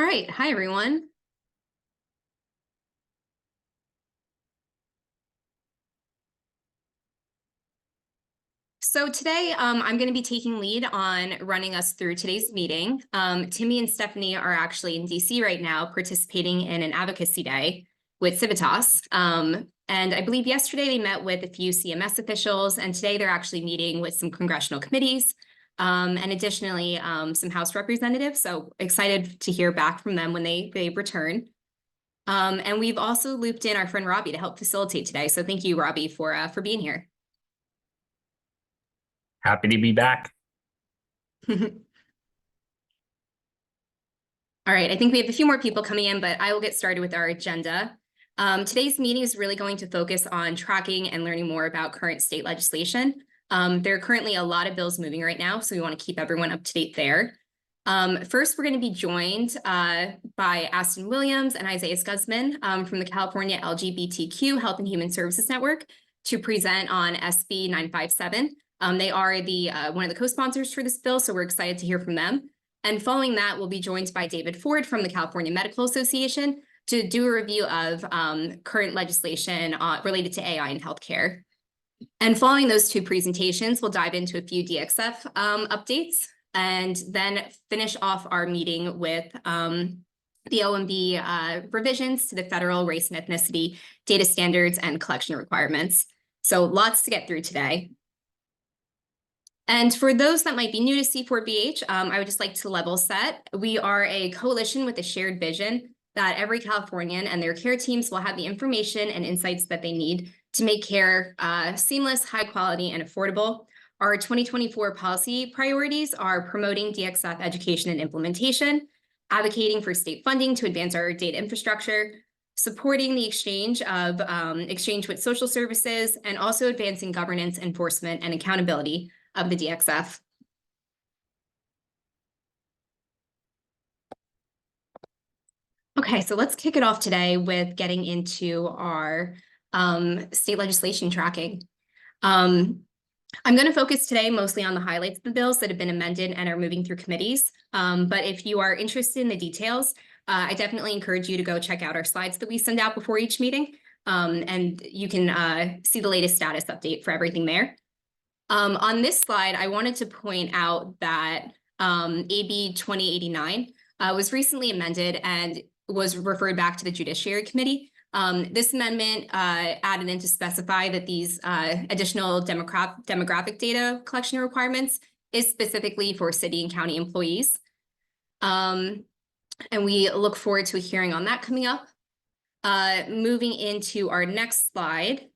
All right. Hi, everyone. So today, I'm going to be taking lead on running us through today's meeting. Timmy and Stephanie are actually in DC right now participating in an advocacy day with Civitas. And I believe yesterday they met with a few CMS officials, and today they're actually meeting with some congressional committees, and additionally, some House representatives. So excited to hear back from them when they return. And we've also looped in our friend Robbie to help facilitate today. So thank you, Robbie, for being here. Happy to be back. All right, I think we have a few more people coming in, but I will get started with our agenda. Today's meeting is really going to focus on tracking and learning more about current state legislation. There are currently a lot of bills moving right now, so we want to keep everyone up to date there. First, we're going to be joined by Aston Williams and Isaiah Scudsman from the California LGBTQ Health and Human Services Network to present on SB 957. They are one of the co-sponsors for this bill, so we're excited to hear from them. And following that, we'll be joined by David Ford from the California Medical Association to do a review of current legislation related to AI in healthcare. And following those two presentations, we'll dive into a few DXF updates and then finish off our meeting with the OMB revisions to the federal race and ethnicity data standards and collection requirements. So lots to get through today. And for those that might be new to C4BH, I would just like to level set. We are a coalition with a shared vision that every Californian and their care teams will have the information and insights that they need to make care seamless, high quality, and affordable. Our 2024 policy priorities are promoting DXF education and implementation, advocating for state funding to advance our data infrastructure, supporting the exchange with social services, and also advancing governance, enforcement, and accountability of the DXF. Okay, so let's kick it off today with getting into our state legislation tracking. I'm going to focus today mostly on the highlights of the bills that have been amended and are moving through committees. But if you are interested in the details, I definitely encourage you to go check out our slides that we send out before each meeting. And you can see the latest status update for everything there. On this slide, I wanted to point out that AB 2089 was recently amended and was referred back to the Judiciary Committee. This amendment added in to specify that these additional demographic data collection requirements is specifically for city and county employees. And we look forward to a hearing on that coming up. Moving into our next slide.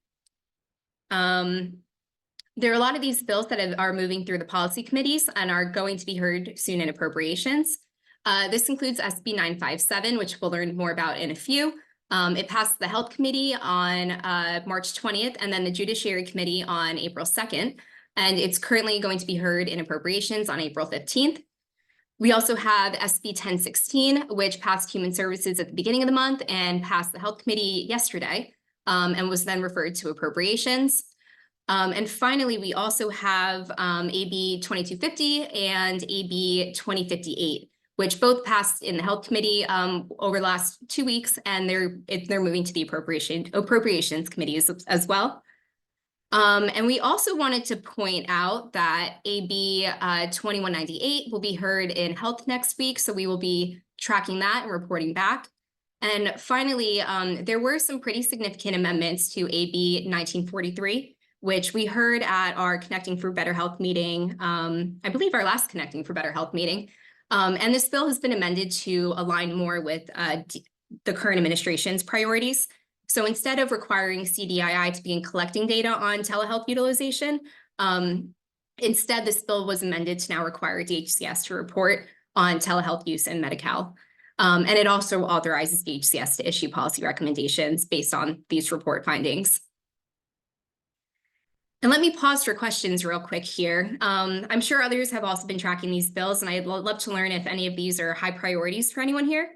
There are a lot of these bills that are moving through the policy committees and are going to be heard soon in appropriations. This includes SB 957, which we'll learn more about in a few. It passed the Health Committee on March 20th and then the Judiciary Committee on April 2nd. And it's currently going to be heard in appropriations on April 15th. We also have SB 1016, which passed Human Services at the beginning of the month and passed the Health Committee yesterday and was then referred to appropriations. And finally, we also have AB 2250 and AB 2058, which both passed in the Health Committee over the last 2 weeks, and they're moving to the Appropriations Committee as well. And we also wanted to point out that AB 2198 will be heard in Health next week, so we will be tracking that and reporting back. And finally, there were some pretty significant amendments to AB 1943, which we heard at our Connecting for Better Health meeting, I believe our last Connecting for Better Health meeting. And this bill has been amended to align more with the current administration's priorities. So instead of requiring CDII to begin collecting data on telehealth utilization, instead this bill was amended to now require DHCS to report on telehealth use in Medi-Cal. And it also authorizes DHCS to issue policy recommendations based on these report findings. And let me pause for questions real quick here. I'm sure others have also been tracking these bills, and I'd love to learn if any of these are high priorities for anyone here,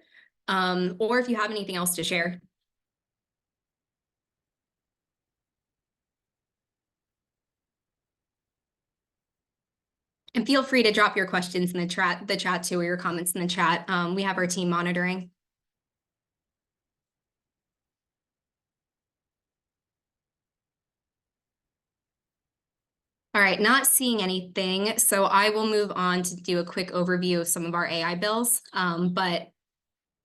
or if you have anything else to share. And feel free to drop your questions in the chat too, or your comments in the chat. We have our team monitoring. All right, not seeing anything, so I will move on to do a quick overview of some of our AI bills. But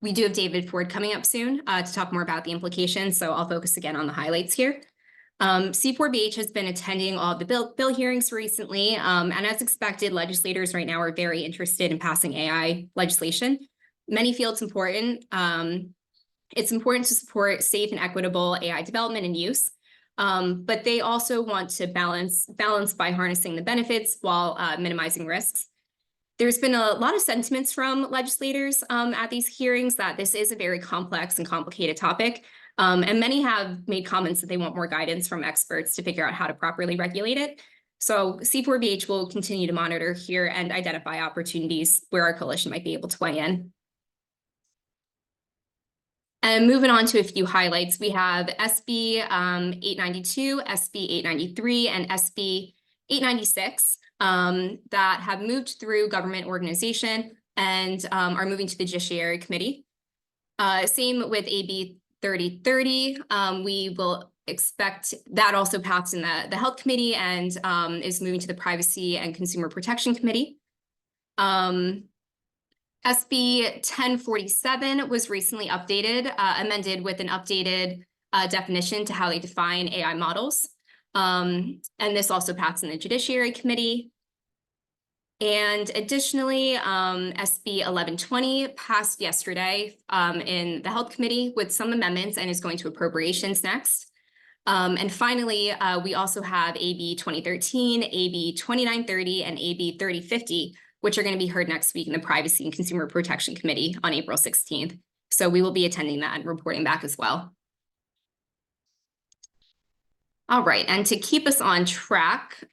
we do have David Ford coming up soon to talk more about the implications, so I'll focus again on the highlights here. C4BH has been attending all of the bill hearings recently, and as expected, legislators right now are very interested in passing AI legislation. Many feel it's important. It's important to support safe and equitable AI development and use, but they also want to balance by harnessing the benefits while minimizing risks. There's been a lot of sentiments from legislators at these hearings that this is a very complex and complicated topic. And many have made comments that they want more guidance from experts to figure out how to properly regulate it. So C4BH will continue to monitor here and identify opportunities where our coalition might be able to weigh in. And moving on to a few highlights, we have SB 892, SB 893, and SB 896 that have moved through government organization and are moving to the Judiciary Committee. Same with AB 3030. We will expect that also passed in the Health Committee and is moving to the Privacy and Consumer Protection Committee. SB 1047 was recently updated, amended with an updated definition to how they define AI models. And this also passed in the Judiciary Committee. And additionally, SB 1120 passed yesterday in the Health Committee with some amendments and is going to appropriations next. And finally, we also have AB 2013, AB 2930, and AB 3050, which are going to be heard next week in the Privacy and Consumer Protection Committee on April 16th. So we will be attending that and reporting back as well. All right, and to keep us on track,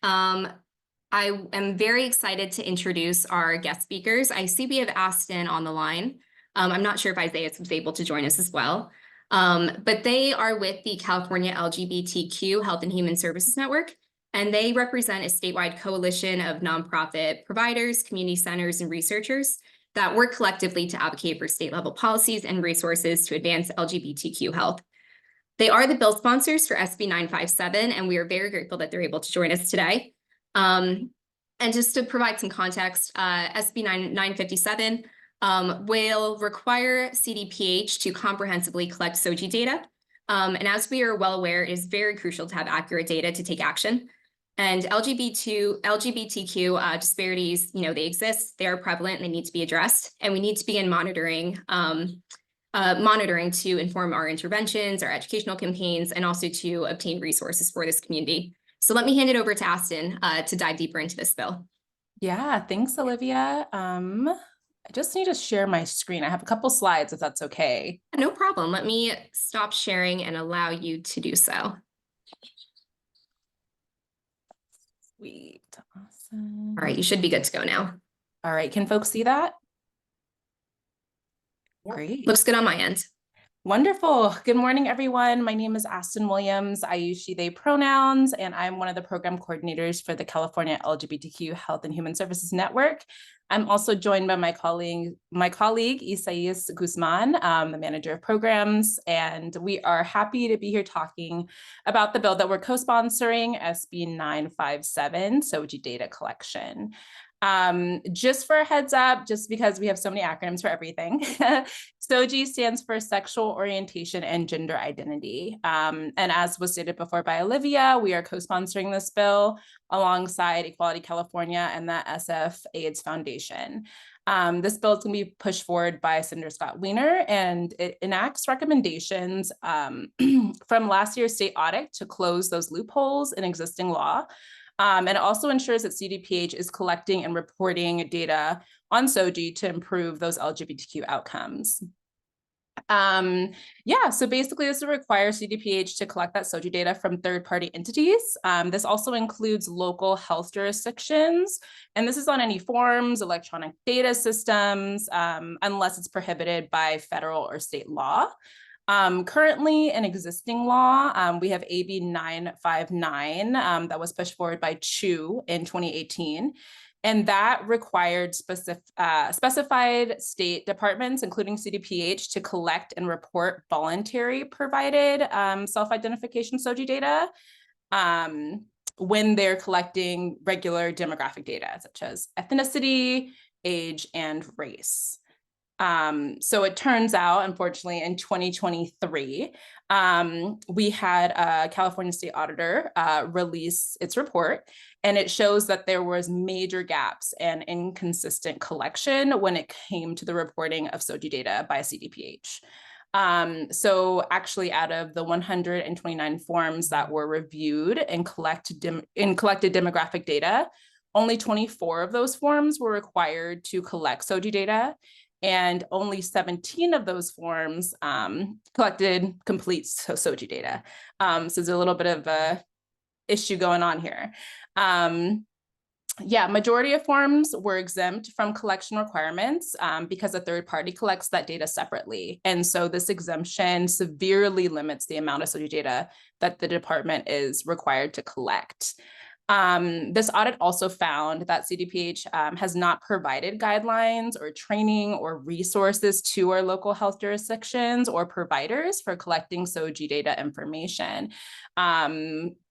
I am very excited to introduce our guest speakers. I see we have Aston on the line. I'm not sure if Isaiah was able to join us as well. But they are with the California LGBTQ Health and Human Services Network, and they represent a statewide coalition of nonprofit providers, community centers, and researchers that work collectively to advocate for state-level policies and resources to advance LGBTQ health. They are the bill sponsors for SB 957, and we are very grateful that they're able to join us today. And just to provide some context, SB 957 will require CDPH to comprehensively collect SOGI data. And as we are well aware, it is very crucial to have accurate data to take action. And LGBTQ disparities, they exist, they are prevalent, and they need to be addressed. And we need to begin monitoring to inform our interventions, our educational campaigns, and also to obtain resources for this community. So let me hand it over to Aston to dive deeper into this bill. Yeah, thanks, Olivia. I just need to share my screen. I have a couple slides, if that's okay. No problem. Let me stop sharing and allow you to do so. Sweet. Awesome. All right, you should be good to go now. All right, can folks see that? Great. Looks good on my end. Wonderful. Good morning, everyone. My name is Aston Williams. I use she, they pronouns, and I'm one of the program coordinators for the California LGBTQ Health and Human Services Network. I'm also joined by my colleague Isaias Guzman, the manager of programs, and we are happy to be here talking about the bill that we're co-sponsoring, SB 957, SOGI data collection. Just for a heads up, just because we have so many acronyms for everything, SOGI stands for Sexual Orientation and Gender Identity. And as was stated before by Olivia, we are co-sponsoring this bill alongside Equality California and the SF AIDS Foundation. This bill is going to be pushed forward by Senator Scott Wiener, and it enacts recommendations from last year's state audit to close those loopholes in existing law. And it also ensures that CDPH is collecting and reporting data on SOGI to improve those LGBTQ outcomes. So basically this will require CDPH to collect that SOGI data from third-party entities. This also includes local health jurisdictions, and this is on any forms, electronic data systems, unless it's prohibited by federal or state law. Currently in existing law, we have AB 959 that was pushed forward by Chu in 2018. And that required specified state departments, including CDPH, to collect and report voluntary provided self-identification SOGI data when they're collecting regular demographic data, such as ethnicity, age, and race. So it turns out, unfortunately, in 2023, we had a California state auditor release its report, and it shows that there was major gaps and inconsistent collection when it came to the reporting of SOGI data by CDPH. So actually, out of the 129 forms that were reviewed and collected demographic data, only 24 of those forms were required to collect SOGI data, and only 17 of those forms collected complete SOGI data. So there's a little bit of a issue going on here. Yeah, majority of forms were exempt from collection requirements because a third party collects that data separately. And so this exemption severely limits the amount of SOGI data that the department is required to collect. This audit also found that CDPH has not provided guidelines or training or resources to our local health jurisdictions or providers for collecting SOGI data information.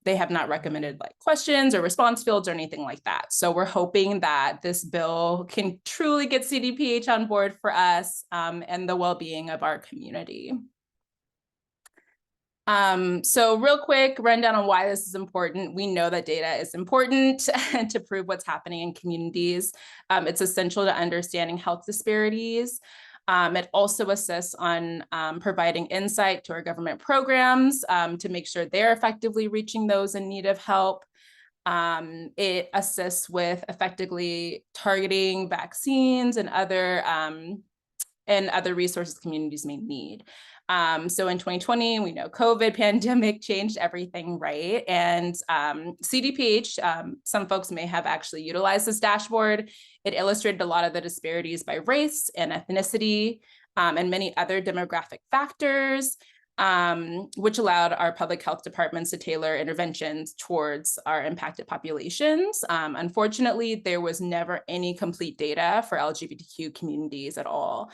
They have not recommended like questions or response fields or anything like that. So we're hoping that this bill can truly get CDPH on board for us and the well-being of our community. So real quick rundown on why this is important. We know that data is important to prove what's happening in communities. It's essential to understanding health disparities. It also assists on providing insight to our government programs to make sure they're effectively reaching those in need of help. It assists with effectively targeting vaccines and other resources communities may need. So in 2020, we know COVID pandemic changed everything, right? And CDPH, some folks may have actually utilized this dashboard. It illustrated a lot of the disparities by race and ethnicity and many other demographic factors, which allowed our public health departments to tailor interventions towards our impacted populations. Unfortunately, there was never any complete data for LGBTQ communities at all.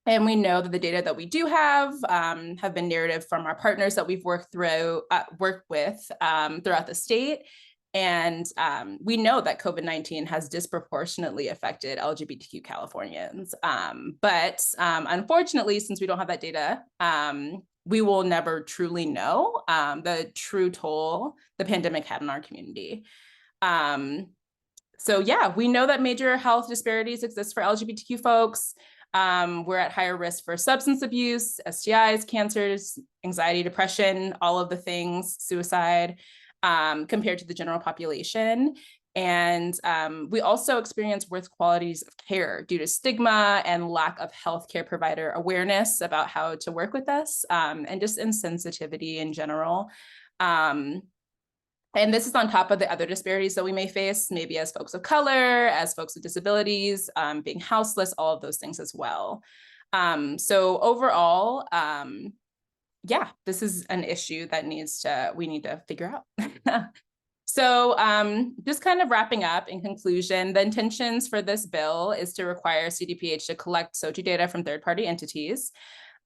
And we know that the data that we do have been narrative from our partners that we've worked with throughout the state. And we know that COVID-19 has disproportionately affected LGBTQ Californians. But unfortunately, since we don't have that data, we will never truly know the true toll the pandemic had in our community. So yeah, we know that major health disparities exist for LGBTQ folks. We're at higher risk for substance abuse, STIs, cancers, anxiety, depression, all of the things, suicide, compared to the general population. And we also experience worse qualities of care due to stigma and lack of healthcare provider awareness about how to work with us, and just insensitivity in general. And this is on top of the other disparities that we may face, maybe as folks of color, as folks with disabilities, being houseless, all of those things as well. So overall, yeah, this is an issue that we need to figure out. So just kind of wrapping up in conclusion, the intentions for this bill is to require CDPH to collect SOGI data from third-party entities.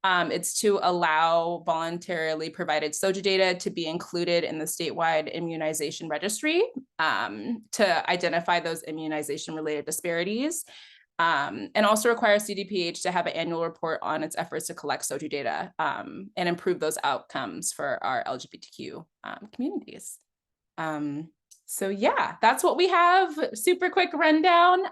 It's to allow voluntarily provided SOGI data to be included in the statewide immunization registry to identify those immunization-related disparities, and also require CDPH to have an annual report on its efforts to collect SOGI data and improve those outcomes for our LGBTQ communities. So yeah, that's what we have. Super quick rundown,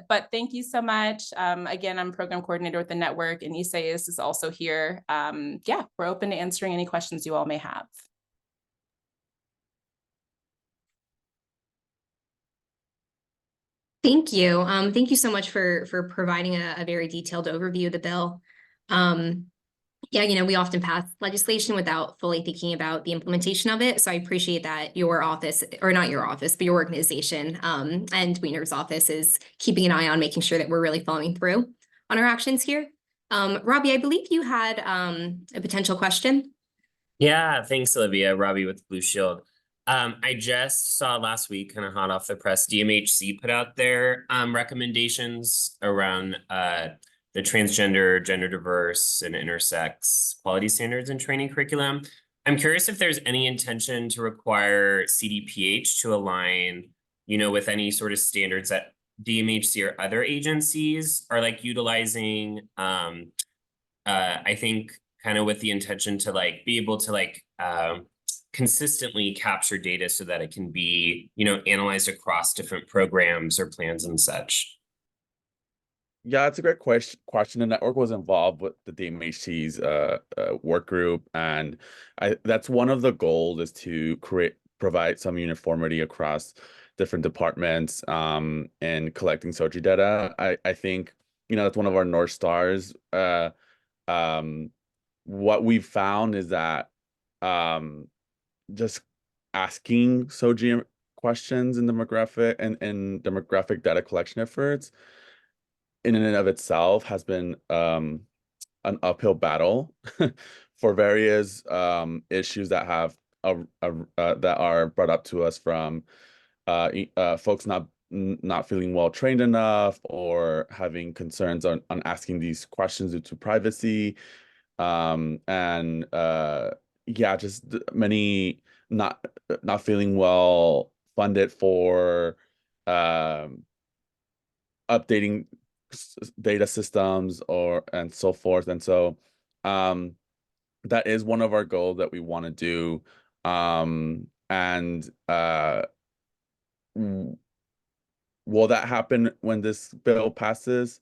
but thank you so much. Again, I'm program coordinator with the network, and Isaias is also here. Yeah, we're open to answering any questions you all may have. Thank you. Thank you so much for providing a very detailed overview of the bill. Yeah, you know, we often pass legislation without fully thinking about the implementation of it. So I appreciate that your office, or not your office, but your organization and Wiener's office is keeping an eye on making sure that we're really following through on our actions here. Robbie, I believe you had a potential question. Yeah, thanks, Olivia. Robbie with Blue Shield. I just saw last week, kind of hot off the press, DMHC put out their recommendations around the transgender, gender diverse, and intersex quality standards and training curriculum. I'm curious if there's any intention to require CDPH to align, with any sort of standards that DMHC or other agencies are like utilizing. I think kind of with the intention to like be able to like consistently capture data so that it can be, analyzed across different programs or plans and such. Yeah, it's a great question. The network was involved with the DMHC's work group, and that's one of the goals is to provide some uniformity across different departments in collecting SOGI data. I think that's one of our North Stars. What we've found is that just asking SOGI questions in demographic and demographic data collection efforts in and of itself has been an uphill battle for various issues that have that are brought up to us from folks not feeling well trained enough or having concerns on asking these questions due to privacy, and yeah, just many not feeling well funded for updating data systems and so forth. And so that is one of our goals that we want to do. And will that happen when this bill passes?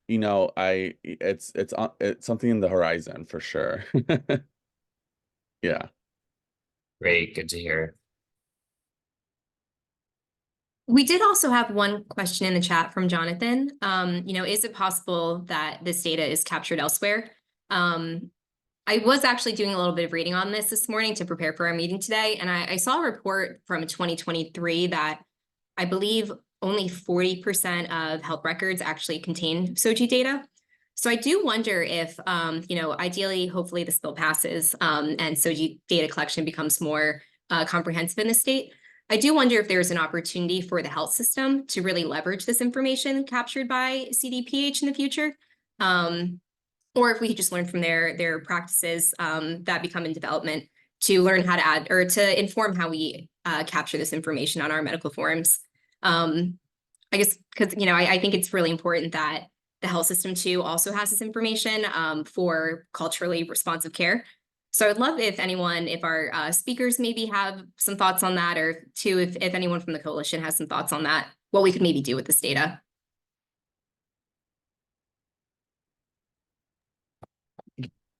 It's something in the horizon for sure. Yeah. Great, good to hear. We did also have one question in the chat from Jonathan. Is it possible that this data is captured elsewhere? I was actually doing a little bit of reading on this morning to prepare for our meeting today, and I saw a report from 2023 that I believe only 40% of health records actually contain SOGI data. So I do wonder if, ideally, hopefully this bill passes and SOGI data collection becomes more comprehensive in the state. I do wonder if there's an opportunity for the health system to really leverage this information captured by CDPH in the future. Or if we could just learn from their practices that become in development to learn how to add or to inform how we capture this information on our medical forums. I guess because, I think it's really important that the health system too also has this information for culturally responsive care. So I'd love if our speakers maybe have some thoughts on that, or too, if anyone from the coalition has some thoughts on that, what we could maybe do with this data.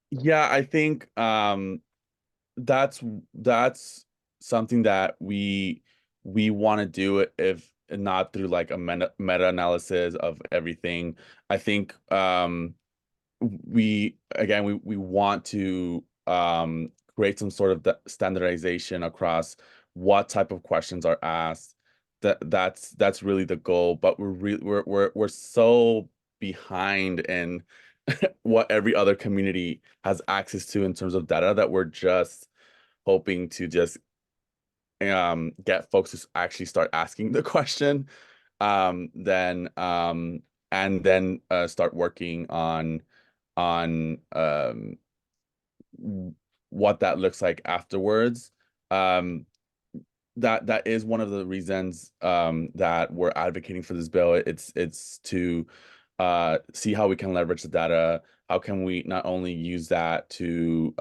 Yeah, I think that's something that we want to do, if not through like a meta-analysis of everything. I think we want to create some sort of standardization across what type of questions are asked. That's really the goal, but we're so behind in what every other community has access to in terms of data that we're just hoping to just get folks to actually start asking the question, then and then start working on what that looks like afterwards. That is one of the reasons that we're advocating for this bill. It's to see how we can leverage the data. How can we not only use that to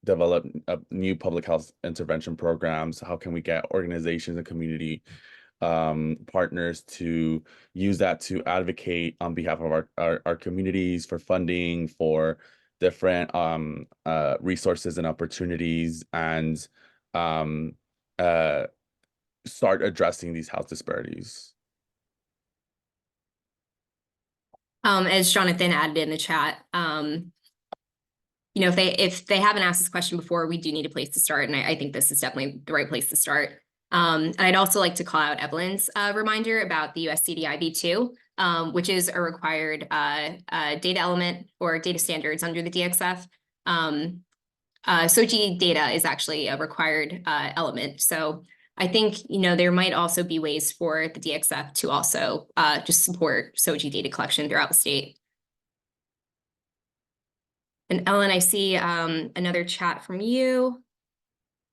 develop new public health intervention programs? How can we get organizations and community partners to use that to advocate on behalf of our communities for funding, for different resources and opportunities, and start addressing these health disparities. As Jonathan added in the chat, if they haven't asked this question before, we do need a place to start, and I think this is definitely the right place to start. And I'd also like to call out Evelyn's reminder about the USCDI V2, which is a required data element or data standards under the DXF. SOGI data is actually a required element. So I think, there might also be ways for the DXF to also just support SOGI data collection throughout the state. And Ellen, I see another chat from you.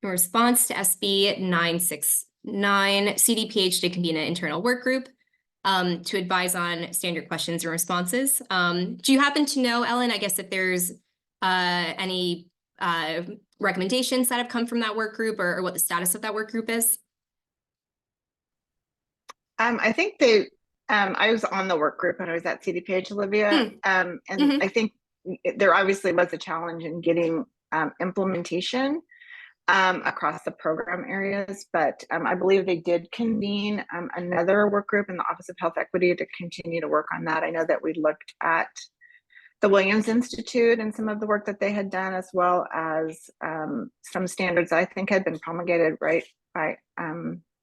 In response to SB 969, CDPH did convene an internal work group to advise on standard questions and responses. Do you happen to know, Ellen, I guess if there's any recommendations that have come from that work group or what the status of that work group is? I think I was on the work group when I was at CDPH, Olivia. And I think there obviously was a challenge in getting implementation across the program areas, but I believe they did convene another work group in the Office of Health Equity to continue to work on that. I know that we looked at the Williams Institute and some of the work that they had done, as well as some standards I think had been promulgated by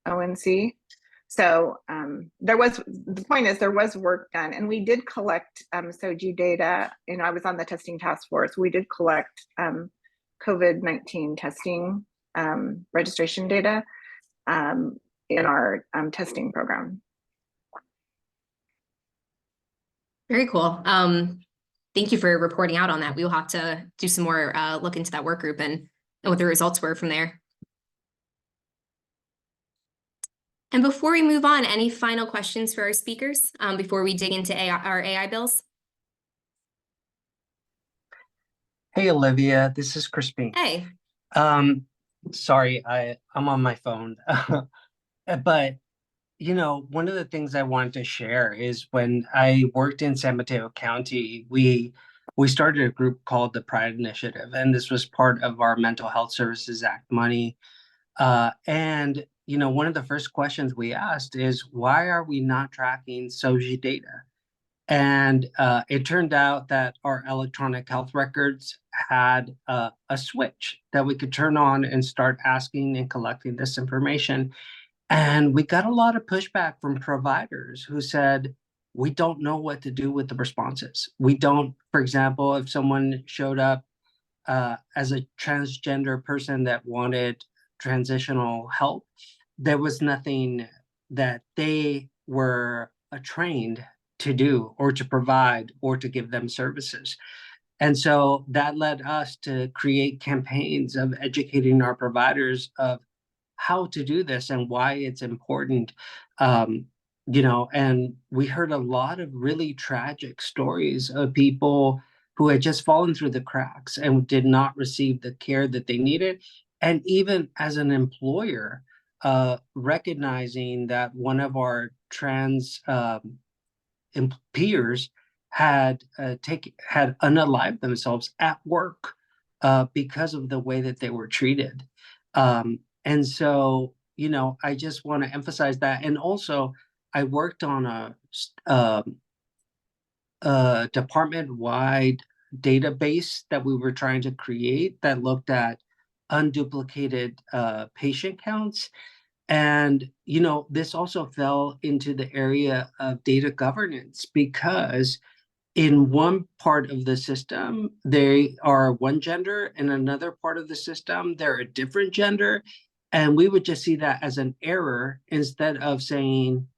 ONC. So the point is there was work done, and we did collect SOGI data. I was on the testing task force. We did collect COVID-19 testing registration data in our testing program. Very cool. Thank you for reporting out on that. We will have to do some more look into that work group and what the results were from there. And before we move on, any final questions for our speakers before we dig into our AI bills? Hey, Olivia, this is Crispin. Hey. Sorry, I'm on my phone. But, one of the things I wanted to share is when I worked in San Mateo County, we started a group called the Pride Initiative, and this was part of our Mental Health Services Act money. And one of the first questions we asked is, why are we not tracking SOGI data? And it turned out that our electronic health records had a switch that we could turn on and start asking and collecting this information. And we got a lot of pushback from providers who said, we don't know what to do with the responses. We don't, for example, if someone showed up as a transgender person that wanted transitional help, there was nothing that they were trained to do or to provide or to give them services. And so that led us to create campaigns of educating our providers of how to do this and why it's important. And we heard a lot of really tragic stories of people who had just fallen through the cracks and did not receive the care that they needed. And even as an employer, recognizing that one of our trans peers had unalived themselves at work because of the way that they were treated. And so, I just want to emphasize that. And also, I worked on a department-wide database that we were trying to create that looked at unduplicated patient counts. And, this also fell into the area of data governance, because in one part of the system, they are one gender, and another part of the system, they're a different gender. And we would just see that as an error instead of saying,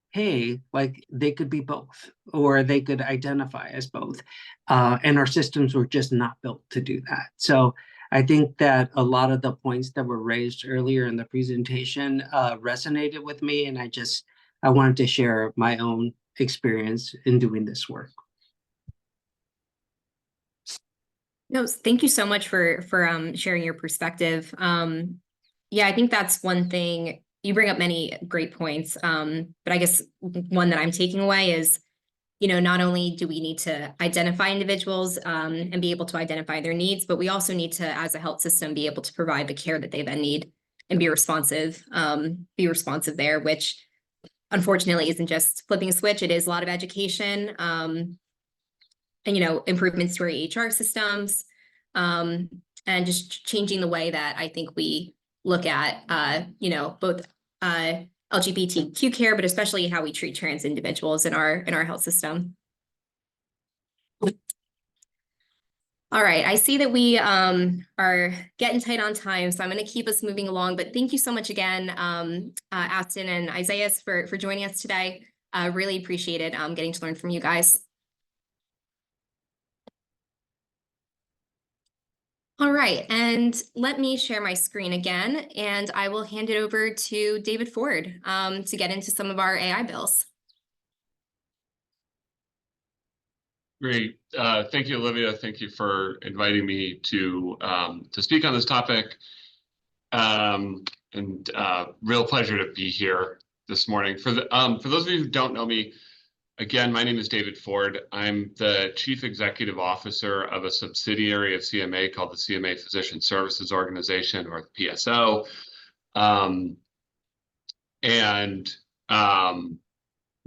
hey, like they could be both, or they could identify as both. And our systems were just not built to do that. So I think that a lot of the points that were raised earlier in the presentation resonated with me, and I wanted to share my own experience in doing this work. No, thank you so much for sharing your perspective. Yeah, I think that's one thing. You bring up many great points, but I guess one that I'm taking away is, not only do we need to identify individuals and be able to identify their needs, but we also need to, as a health system, be able to provide the care that they then need and be responsive there, which unfortunately isn't just flipping a switch. It is a lot of education and, improvements to our EHR systems and just changing the way that I think we look at, both LGBTQ care, but especially how we treat trans individuals in our health system. All right, I see that we are getting tight on time, so I'm going to keep us moving along. But thank you so much again, Aston and Isaiah, for joining us today. Really appreciated getting to learn from you guys. All right, and let me share my screen again, and I will hand it over to David Ford to get into some of our AI bills. Great. Thank you, Olivia. Thank you for inviting me to speak on this topic. Real pleasure to be here this morning. For those of you who don't know me, again, my name is David Ford. I'm the Chief Executive Officer of a subsidiary of CMA called the CMA Physician Services Organization, or the PSO.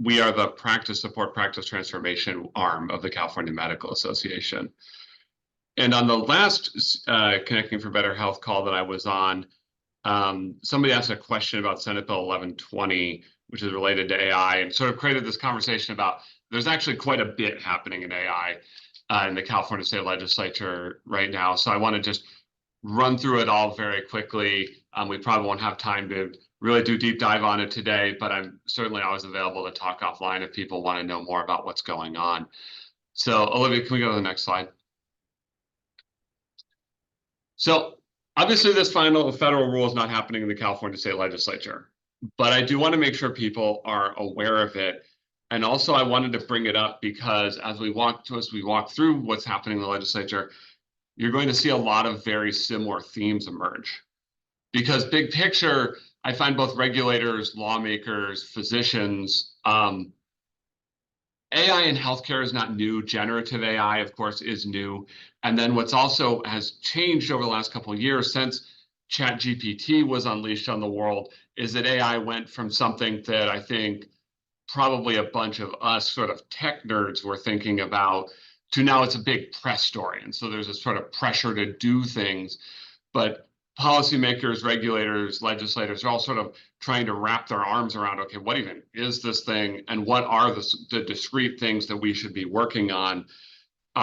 We are the practice support, practice transformation arm of the California Medical Association. And on the last Connecting for Better Health call that I was on, somebody asked a question about Senate Bill 1120, which is related to AI, and sort of created this conversation about there's actually quite a bit happening in AI in the California State Legislature right now. So I want to just run through it all very quickly. We probably won't have time to really do deep dive on it today, but I'm certainly always available to talk offline if people want to know more about what's going on. So Olivia, can we go to the next slide? So obviously this final federal rule is not happening in the California State Legislature, but I do want to make sure people are aware of it. And also I wanted to bring it up because as we walk through what's happening in the legislature, you're going to see a lot of very similar themes emerge. Because big picture, I find both regulators, lawmakers, physicians, AI in healthcare is not new. Generative AI, of course, is new. And then what's also has changed over the last couple of years since ChatGPT was unleashed on the world is that AI went from something that I think probably a bunch of us sort of tech nerds were thinking about to now it's a big press story. And so there's a sort of pressure to do things. But policymakers, regulators, legislators are all sort of trying to wrap their arms around, okay, what even is this thing? And what are the discrete things that we should be working on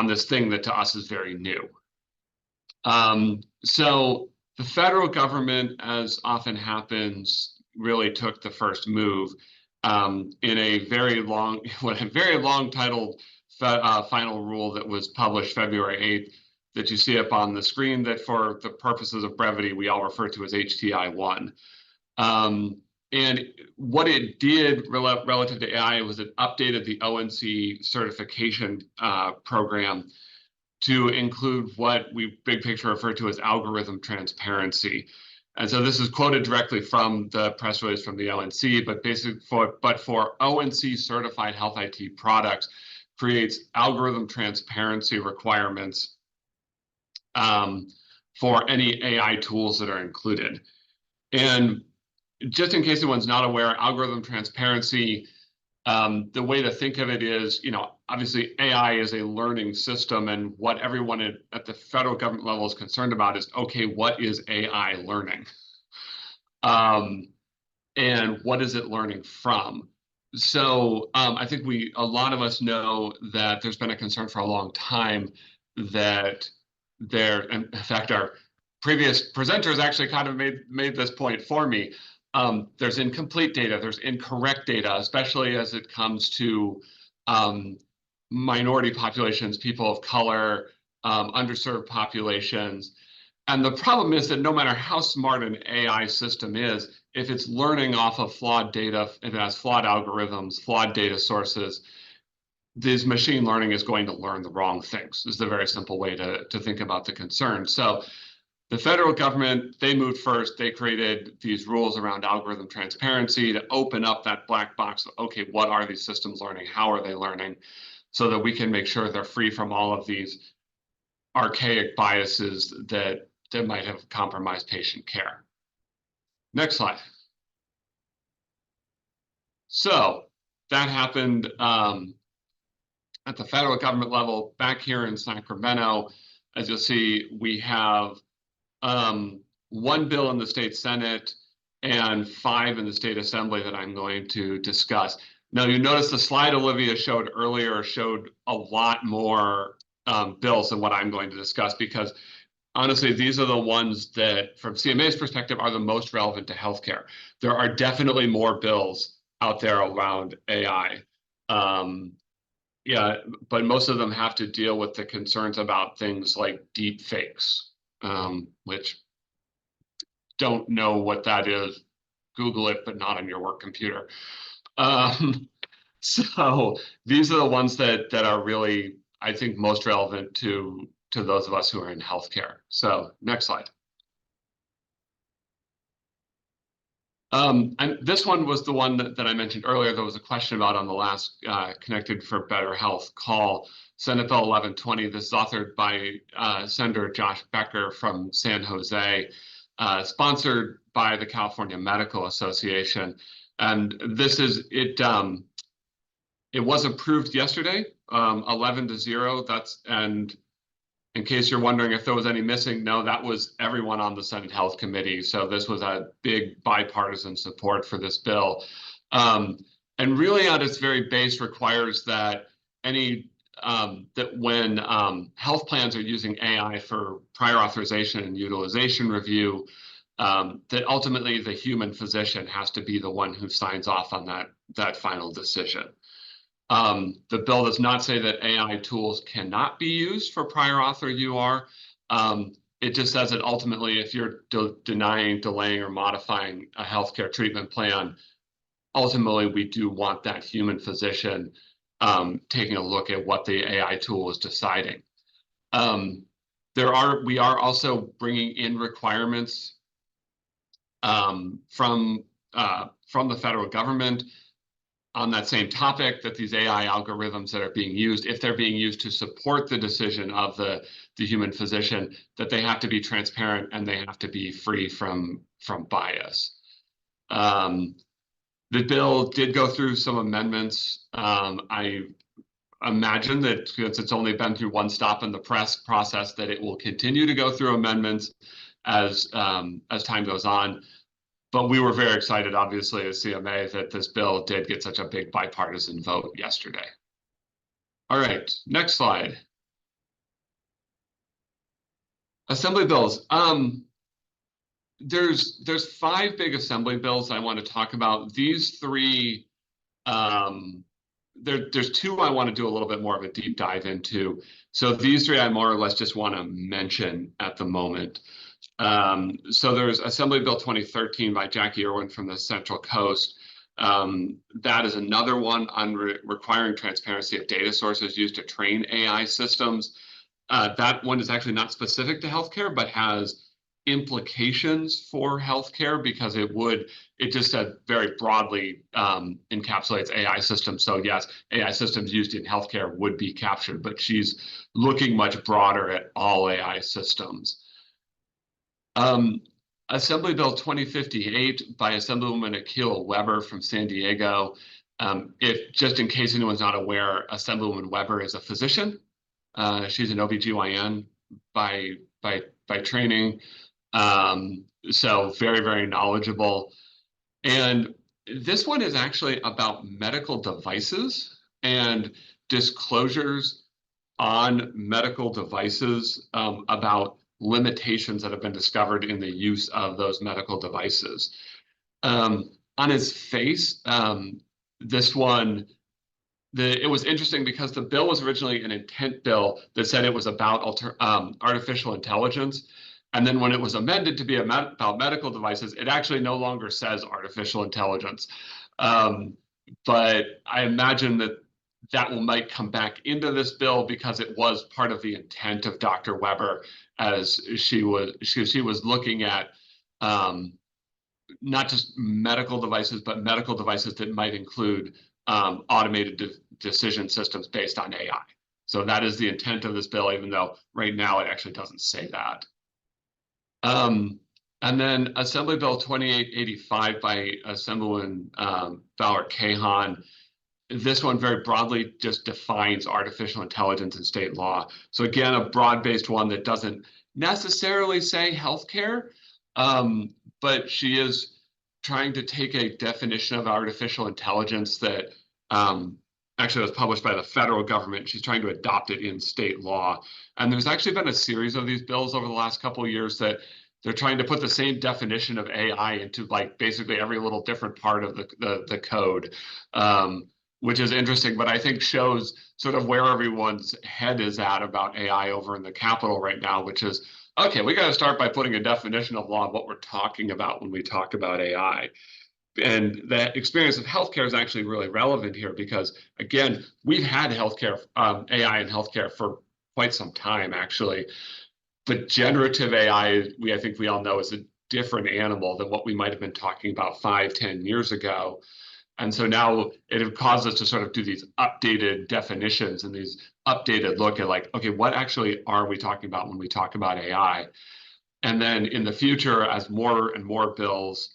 this thing that to us is very new? So the federal government, as often happens, really took the first move in a very long titled final rule that was published February 8th, that you see up on the screen, that for the purposes of brevity, we all refer to as HTI 1. And what it did relative to AI was it updated the ONC certification program to include what we big picture refer to as algorithm transparency. And so this is quoted directly from the press release from the ONC, but basically for ONC certified health IT products, creates algorithm transparency requirements for any AI tools that are included. And just in case anyone's not aware, algorithm transparency, the way to think of it is, obviously AI is a learning system, and what everyone at the federal government level is concerned about is, okay, what is AI learning? And what is it learning from? So I think a lot of us know that there's been a concern for a long time that in fact, our previous presenters actually kind of made this point for me. There's incomplete data, there's incorrect data, especially as it comes to minority populations, people of color, underserved populations. And the problem is that no matter how smart an AI system is, if it's learning off of flawed data, if it has flawed algorithms, flawed data sources, this machine learning is going to learn the wrong things. This is a very simple way to think about the concern. So the federal government, they moved first. They created these rules around algorithm transparency to open up that black box of, okay, what are these systems learning? How are they learning? So that we can make sure they're free from all of these archaic biases that might have compromised patient care. Next slide. So that happened at the federal government level. Back here in Sacramento, as you'll see, we have one bill in the state Senate and 5 in the state assembly that I'm going to discuss. Now, you notice the slide Olivia showed earlier showed a lot more bills than what I'm going to discuss, because honestly, these are the ones that, from CMA's perspective, are the most relevant to healthcare. There are definitely more bills out there around AI. Yeah, but most of them have to deal with the concerns about things like deep fakes, which don't know what that is. Google it, but not on your work computer. So these are the ones that are really, I think, most relevant to those of us who are in healthcare. So next slide. And this one was the one that I mentioned earlier. There was a question about on the last Connected for Better Health call, Senate Bill 1120. This is authored by Senator Josh Becker from San Jose, sponsored by the California Medical Association. And this is it. It was approved yesterday, 11-0. That's, and in case you're wondering if there was any missing, no, that was everyone on the Senate Health Committee. So this was a big bipartisan support for this bill. And really at its very base requires that that when health plans are using AI for prior authorization and utilization review, that ultimately the human physician has to be the one who signs off on that final decision. The bill does not say that AI tools cannot be used for prior auth or UR. It just says that ultimately, if you're denying, delaying, or modifying a healthcare treatment plan, ultimately we do want that human physician taking a look at what the AI tool is deciding. We are also bringing in requirements from the federal government on that same topic, that these AI algorithms that are being used, if they're being used to support the decision of the human physician, that they have to be transparent and they have to be free from bias. The bill did go through some amendments. I imagine that since it's only been through one stop in the press process, that it will continue to go through amendments as time goes on. But we were very excited, obviously, as CMA, that this bill did get such a big bipartisan vote yesterday. All right, next slide. Assembly bills. There's 5 big assembly bills I want to talk about. These 3, there's 2 I want to do a little bit more of a deep dive into. So these 3 I more or less just want to mention at the moment. So there's Assembly Bill 2013 by Jackie Irwin from the Central Coast. That is another one on requiring transparency of data sources used to train AI systems. That one is actually not specific to healthcare, but has implications for healthcare, because it just said very broadly encapsulates AI systems. So yes, AI systems used in healthcare would be captured, but she's looking much broader at all AI systems. Assembly Bill 2058 by Assemblywoman Akil Weber from San Diego. If just in case anyone's not aware, Assemblywoman Weber is a physician. She's an OBGYN by training. So very, very knowledgeable. And this one is actually about medical devices and disclosures on medical devices, about limitations that have been discovered in the use of those medical devices. On its face, this one, it was interesting because the bill was originally an intent bill that said it was about artificial intelligence. And then when it was amended to be about medical devices, it actually no longer says artificial intelligence. But I imagine that might come back into this bill, because it was part of the intent of Dr. Weber, as she was looking at not just medical devices, but medical devices that might include automated decision systems based on AI. So that is the intent of this bill, even though right now it actually doesn't say that. And then Assembly Bill 2885 by Assemblywoman Valerie Kahan. This one very broadly just defines artificial intelligence in state law. So again, a broad-based one that doesn't necessarily say healthcare, but she is trying to take a definition of artificial intelligence that actually was published by the federal government. She's trying to adopt it in state law. And there's actually been a series of these bills over the last couple of years that they're trying to put the same definition of AI into like basically every little different part of the code, which is interesting, but I think shows sort of where everyone's head is at about AI over in the Capitol right now, which is, okay, we got to start by putting a definition of law of what we're talking about when we talk about AI. And the experience of healthcare is actually really relevant here because, again, we've had healthcare, AI in healthcare for quite some time, actually. But generative AI, I think we all know, is a different animal than what we might have been talking about 5-10 years ago. And so now it has caused us to sort of do these updated definitions and these updated look at like, okay, what actually are we talking about when we talk about AI? And then in the future, as more and more bills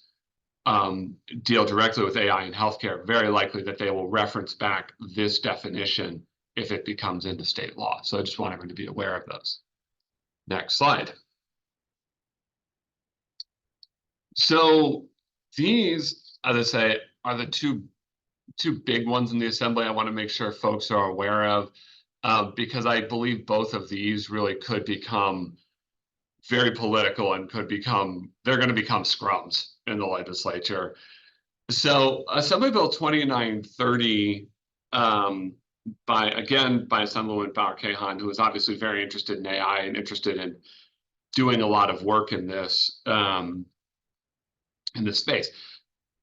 deal directly with AI in healthcare, very likely that they will reference back this definition if it becomes into state law. So I just want everyone to be aware of those. Next slide. So these, as I say, are the two big ones in the assembly I want to make sure folks are aware of, because I believe both of these really could become very political and they're going to become scrums in the legislature. So Assembly Bill 2930, by Assemblywoman Bauer-Kahan, who is obviously very interested in AI and interested in doing a lot of work in this space.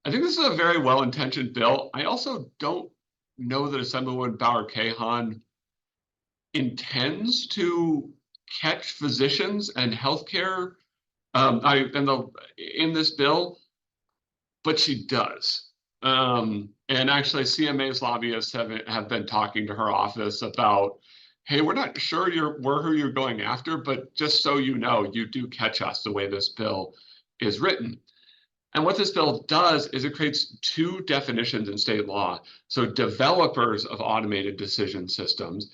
I think this is a very well-intentioned bill. I also don't know that Assemblywoman Bauer-Kahan intends to catch physicians and healthcare in this bill, but she does. And actually, CMA's lobbyists have been talking to her office about, hey, we're not sure who you're going after, but just so you know, you do catch us the way this bill is written. And what this bill does is it creates two definitions in state law. So developers of automated decision systems,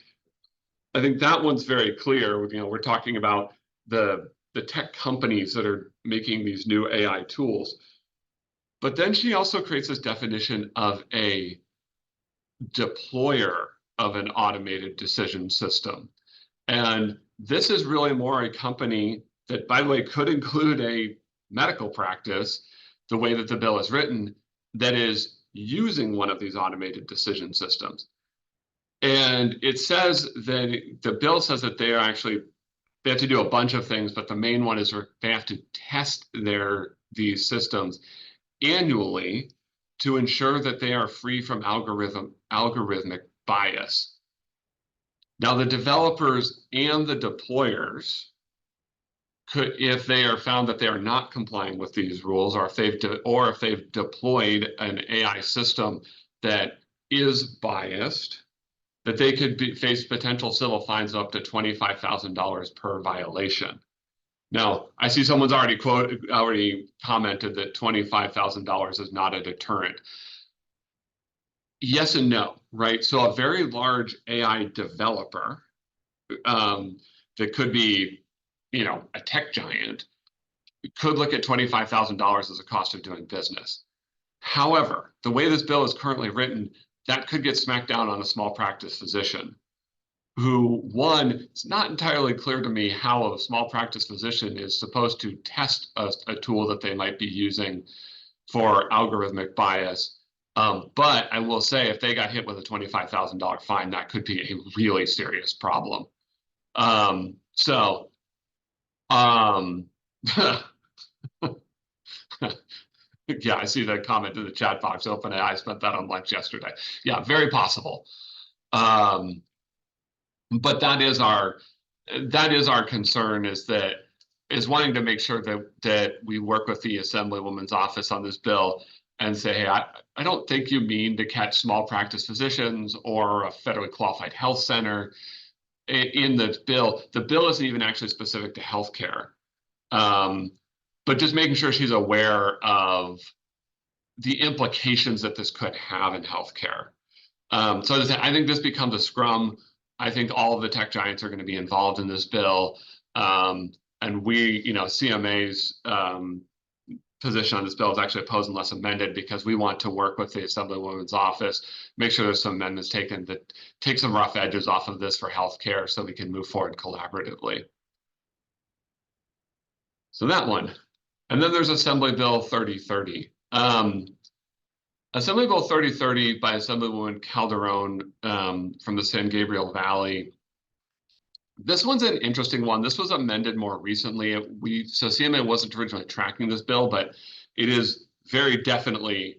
I think that one's very clear. We're talking about the tech companies that are making these new AI tools. But then she also creates this definition of a deployer of an automated decision system. And this is really more a company that, by the way, could include a medical practice, the way that the bill is written, that is using one of these automated decision systems. And it says that the bill says that they have to do a bunch of things, but the main one is they have to test these systems annually to ensure that they are free from algorithmic bias. Now, the developers and the deployers could, if they are found that they are not complying with these rules, or if they've deployed an AI system that is biased, that they could face potential civil fines of up to $25,000 per violation. Now, I see someone's already commented that $25,000 is not a deterrent. Yes and no, right? So a very large AI developer that could be, a tech giant could look at $25,000 as a cost of doing business. However, the way this bill is currently written, that could get smacked down on a small practice physician who, one, it's not entirely clear to me how a small practice physician is supposed to test a tool that they might be using for algorithmic bias. But I will say, if they got hit with a $25,000 fine, that could be a really serious problem. Yeah, I see the comment in the chat box. OpenAI, I spent that on lunch yesterday. Yeah, very possible. But that is our concern, is wanting to make sure that we work with the Assemblywoman's office on this bill and say, hey, I don't think you mean to catch small practice physicians or a federally qualified health center in the bill. The bill isn't even actually specific to healthcare. But just making sure she's aware of the implications that this could have in healthcare. So I think this becomes a scrum. I think all of the tech giants are going to be involved in this bill. And we, CMA's position on this bill is actually opposed unless amended, because we want to work with the Assemblywoman's office, make sure there's some amendments taken that take some rough edges off of this for healthcare so we can move forward collaboratively. So that one. And then there's Assembly Bill 3030. Assembly Bill 3030 by Assemblywoman Calderon from the San Gabriel Valley. This one's an interesting one. This was amended more recently. So CMA wasn't originally tracking this bill, but it is very definitely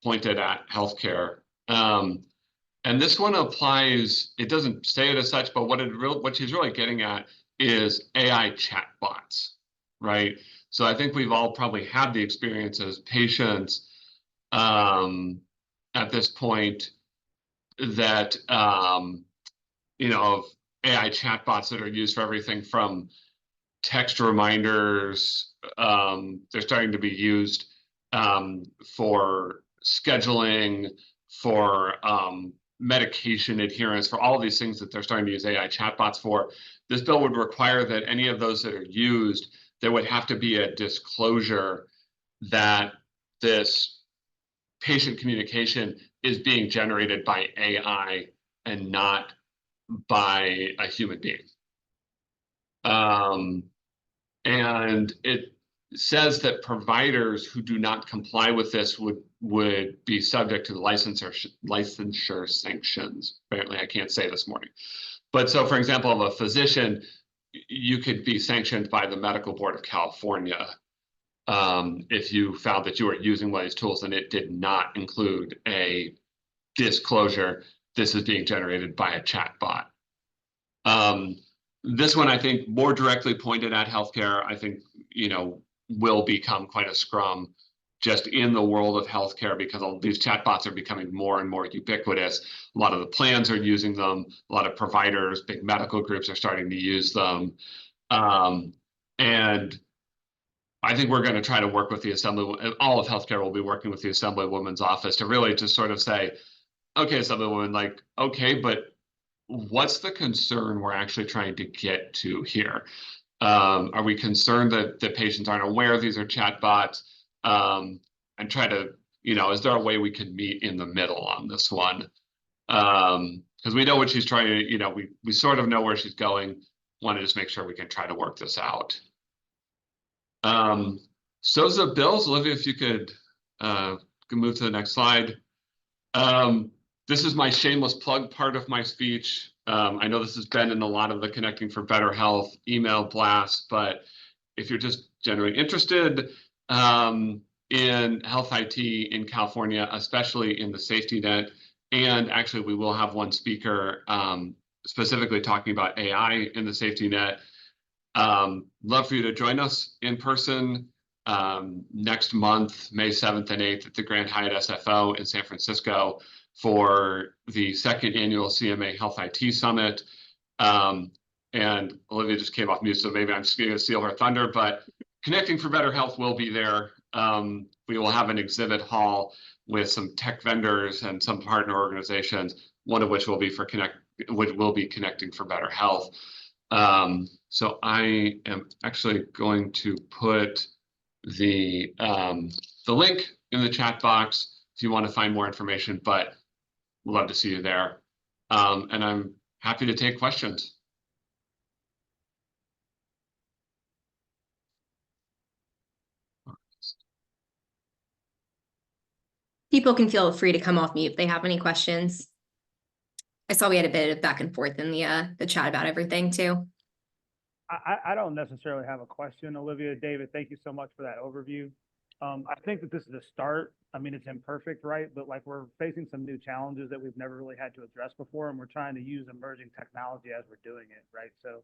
pointed at healthcare. And this one applies, it doesn't say it as such, but what she's really getting at is AI chatbots, right? So I think we've all probably had the experience as patients at this point that, you know, of AI chatbots that are used for everything from text reminders. They're starting to be used for scheduling, for medication adherence, for all of these things that they're starting to use AI chatbots for. This bill would require that any of those that are used, there would have to be a disclosure that this patient communication is being generated by AI and not by a human being. And it says that providers who do not comply with this would be subject to the licensure sanctions. Apparently, I can't say this morning. But so, for example, of a physician, you could be sanctioned by the Medical Board of California if you found that you were using one of these tools and it did not include a disclosure. This is being generated by a chatbot. This one, I think, more directly pointed at healthcare, I think, you know, will become quite a scrum just in the world of healthcare, because all these chatbots are becoming more and more ubiquitous. A lot of the plans are using them. A lot of providers, big medical groups are starting to use them. And I think we're going to try to work with the all of healthcare will be working with the Assemblywoman's office to really just sort of say, okay, Assemblywoman, like, okay, but what's the concern we're actually trying to get to here? Are we concerned that the patients aren't aware these are chatbots? And try to, you know, is there a way we can meet in the middle on this one? Because we know what she's trying to, you know, we sort of know where she's going. Want to just make sure we can try to work this out. So the bills, Olivia, if you could move to the next slide. This is my shameless plug part of my speech. I know this has been in a lot of the Connecting for Better Health email blasts, but if you're just generally interested in health IT in California, especially in the safety net, and actually we will have one speaker specifically talking about AI in the safety net. Love for you to join us in person next month, May 7th and 8th at the Grand Hyatt SFO in San Francisco for the second annual CMA Health IT Summit. And Olivia just came off mute, so maybe I'm just going to steal her thunder, but Connecting for Better Health will be there. We will have an exhibit hall with some tech vendors and some partner organizations, one of which will be Connecting for Better Health. So I am actually going to put the link in the chat box if you want to find more information, but we'd love to see you there. And I'm happy to take questions. People can feel free to come off mute if they have any questions. I saw we had a bit of back and forth in the chat about everything too. I don't necessarily have a question, Olivia. David, thank you so much for that overview. I think that this is a start. I mean, it's imperfect, right? But like we're facing some new challenges that we've never really had to address before, and we're trying to use emerging technology as we're doing it, right? So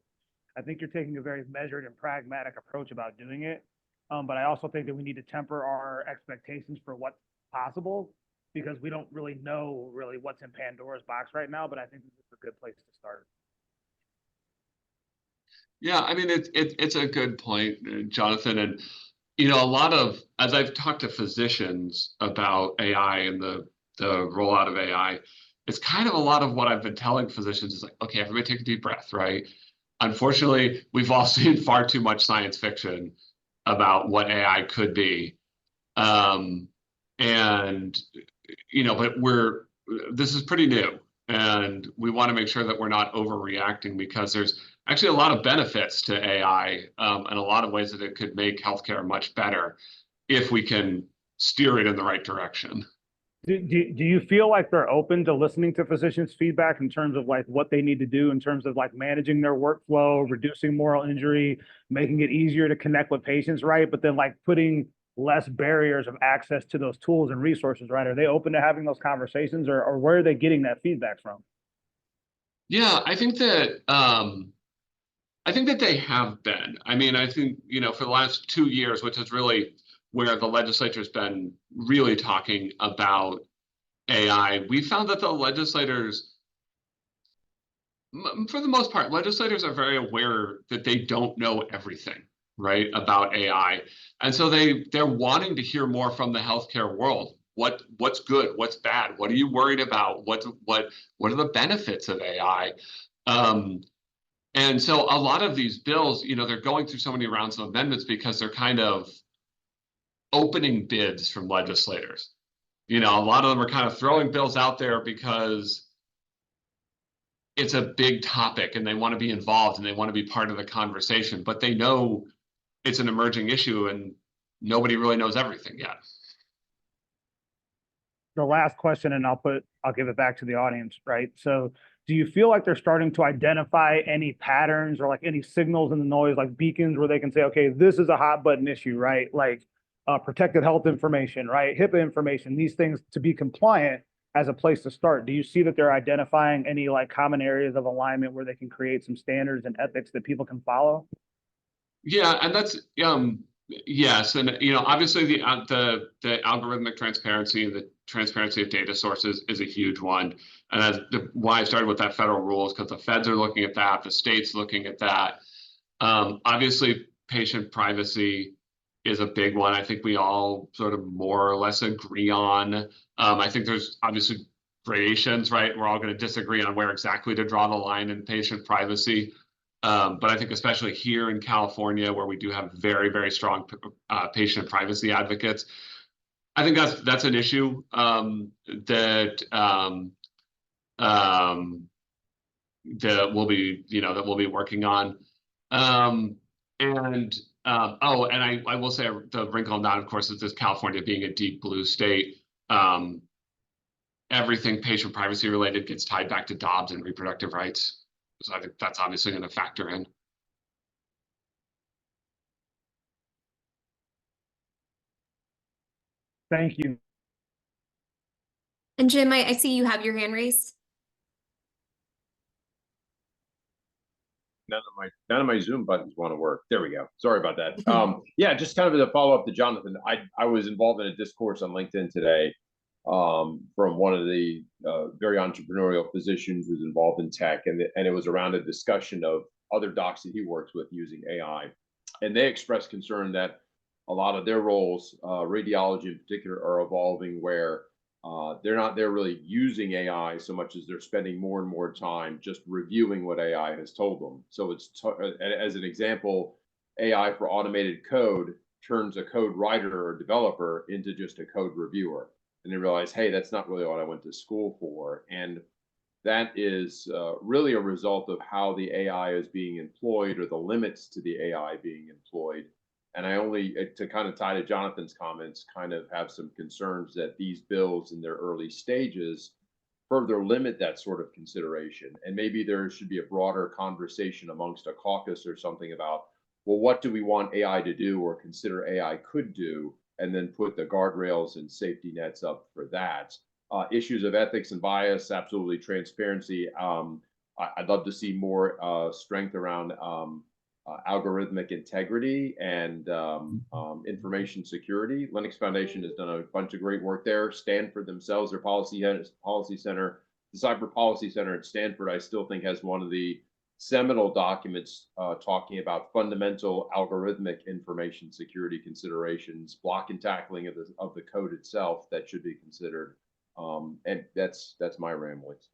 I think you're taking a very measured and pragmatic approach about doing it. But I also think that we need to temper our expectations for what's possible, because we don't really know what's in Pandora's box right now, but I think this is a good place to start. Yeah, I mean, it's a good point, Jonathan. And, you know, a lot of, as I've talked to physicians about AI and the rollout of AI, it's kind of a lot of what I've been telling physicians is like, okay, everybody take a deep breath, right? Unfortunately, we've all seen far too much science fiction about what AI could be. And, but this is pretty new, and we want to make sure that we're not overreacting, because there's actually a lot of benefits to AI, and a lot of ways that it could make healthcare much better if we can steer it in the right direction. Do you feel like they're open to listening to physicians' feedback in terms of like what they need to do in terms of like managing their workflow, reducing moral injury, making it easier to connect with patients, right? But then like putting less barriers of access to those tools and resources, right? Are they open to having those conversations, or where are they getting that feedback from? Yeah, I think that they have been. I mean, I think, for the last 2 years, which is really where the legislature's been really talking about AI, we found that the legislators, for the most part, legislators are very aware that they don't know everything, right, about AI. And so they're wanting to hear more from the healthcare world. What's good? What's bad? What are you worried about? What are the benefits of AI? And so a lot of these bills, they're going through so many rounds of amendments because they're kind of opening bids from legislators. A lot of them are kind of throwing bills out there because it's a big topic and they want to be involved and they want to be part of the conversation, but they know it's an emerging issue and nobody really knows everything yet. The last question, and I'll give it back to the audience, right? So do you feel like they're starting to identify any patterns or like any signals in the noise, like beacons where they can say, okay, this is a hot button issue, right? Like protected health information, right? HIPAA information, these things to be compliant as a place to start. Do you see that they're identifying any like common areas of alignment where they can create some standards and ethics that people can follow? Yeah, and that's yes, and obviously the algorithmic transparency and the transparency of data sources is a huge one, and that's why I started with that federal rules, because the feds are looking at that, the states looking at that. Obviously, patient privacy is a big one. I think we all sort of more or less agree on. I think there's obviously gradations, right? We're all going to disagree on where exactly to draw the line in patient privacy. But I think especially here in California, where we do have very, very strong patient privacy advocates, I think that's an issue that we'll be working on. And I will say the wrinkle on that, of course, is this California being a deep blue state. Everything patient privacy related gets tied back to Dobbs and reproductive rights. So I think that's obviously going to factor in. Thank you. And Jim, I see you have your hand raised. None of my Zoom buttons want to work. There we go. Sorry about that. Yeah, just kind of as a follow-up to Jonathan, I was involved in a discourse on LinkedIn today from one of the very entrepreneurial physicians who's involved in tech, and it was around a discussion of other docs that he works with using AI, and they expressed concern that a lot of their roles, radiology in particular, are evolving where they're really using AI so much as they're spending more and more time just reviewing what AI has told them. So as an example, AI for automated code turns a code writer or developer into just a code reviewer. And they realize, hey, that's not really what I went to school for. And that is really a result of how the AI is being employed, or the limits to the AI being employed. And I only, to kind of tie to Jonathan's comments, kind of have some concerns that these bills in their early stages further limit that sort of consideration. And maybe there should be a broader conversation amongst a caucus or something about, well, what do we want AI to do or consider AI could do, and then put the guardrails and safety nets up for that. Issues of ethics and bias, absolutely, transparency. I'd love to see more strength around algorithmic integrity and information security. Linux Foundation has done a bunch of great work there. Stanford themselves, their policy center, the Cyber Policy Center at Stanford, I still think has one of the seminal documents talking about fundamental algorithmic information security considerations, block and tackling of the code itself that should be considered. And that's my ramblings.